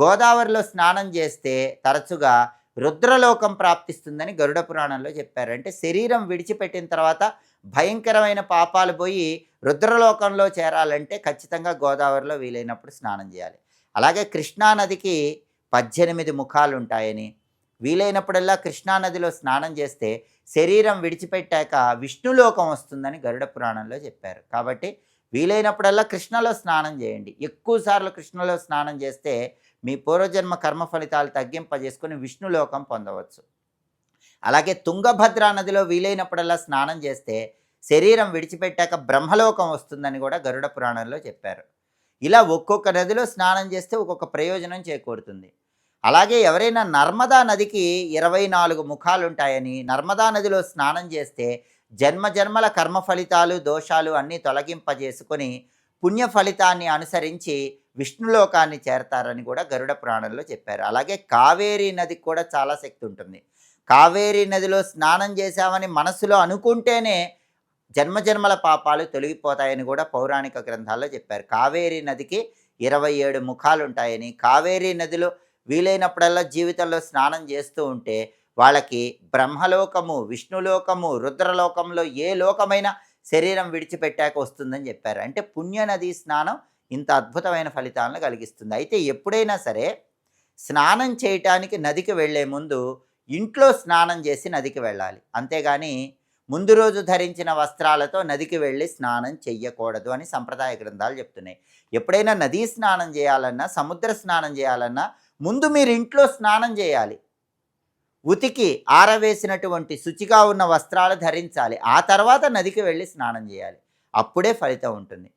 గోదావరిలో స్నానం చేస్తే తరచుగా రుద్రలోకం ప్రాప్తిస్తుందని గరుడ పురాణంలో చెప్పారు. అంటే శరీరం విడిచిపెట్టిన తర్వాత భయంకరమైన పాపాలు పోయి రుద్రలోకంలో చేరాలంటే ఖచ్చితంగా గోదావరిలో వీలైనప్పుడు స్నానం చేయాలి. అలాగే కృష్ణానదికి 18 ముఖాలుంటాయని, వీలైనప్పుడల్లా కృష్ణానదిలో స్నానం చేస్తే శరీరం విడిచిపెట్టాక విష్ణులోకం వస్తుందని గరుడ పురాణంలో చెప్పారు. కాబట్టి వీలైనప్పుడల్లా కృష్ణలో స్నానం చేయండి. ఎక్కువ సార్లు కృష్ణలో స్నానం చేస్తే మీ పూర్వజన్మ కర్మ ఫలితాలు తగ్గింపజేసుకొని విష్ణులోకం పొందవచ్చు. అలాగే తుంగభద్రా నదిలో వీలైనప్పుడల్లా స్నానం చేస్తే శరీరం విడిచిపెట్టాక బ్రహ్మలోకం వస్తుందని కూడా గరుడ పురాణంలో చెప్పారు. ఇలా ఒక్కొక్క నదిలో స్నానం చేస్తే ఒక్కొక్క ప్రయోజనం చేకూరుతుంది. అలాగే ఎవరైనా నర్మదా నదికి 24 ముఖాలుంటాయని, నర్మదా నదిలో స్నానం చేస్తే జన్మజన్మల కర్మ ఫలితాలు దోషాలు అన్నీ తొలగింపజేసుకొని పుణ్య ఫలితాన్ని అనుసరించి విష్ణులోకాన్ని చేరతారని కూడా గరుడ పురాణంలో చెప్పారు. అలాగే కావేరీ నదికి కూడా చాలా శక్తి ఉంటుంది. కావేరీ నదిలో స్నానం చేశామని మనసులో అనుకుంటేనే జన్మజన్మల పాపాలు తొలగిపోతాయని కూడా పౌరాణిక గ్రంథాల్లో చెప్పారు. కావేరీ నదికి 27 ముఖాలుంటాయని, కావేరీ నదిలో వీలైనప్పుడల్లా జీవితంలో స్నానం చేస్తూ ఉంటే వాళ్ళకి బ్రహ్మలోకము, విష్ణులోకము, రుద్రలోకంలో ఏ లోకమైనా శరీరం విడిచిపెట్టాక వస్తుందని చెప్పారు. అంటే పుణ్యనదీ స్నానం ఇంత అద్భుతమైన ఫలితాలను కలిగిస్తుంది. అయితే ఎప్పుడైనా సరే స్నానం చేయటానికి నదికి వెళ్ళే ముందు ఇంట్లో స్నానం చేసి నదికి వెళ్ళాలి. అంతేగాని ముందు రోజు ధరించిన వస్త్రాలతో నదికి వెళ్ళి స్నానం చెయ్యకూడదు అని సంప్రదాయ గ్రంథాలు చెప్తున్నాయి. ఎప్పుడైనా నదీ స్నానం చేయాలన్నా, సముద్ర స్నానం చేయాలన్నా ముందు మీరు ఇంట్లో స్నానం చేయాలి. ఉతికి ఆరవేసినటువంటి శుచిగా ఉన్న వస్త్రాలు ధరించాలి. ఆ తర్వాత నదికి వెళ్ళి స్నానం చేయాలి. అప్పుడే ఫలితం ఉంటుంది.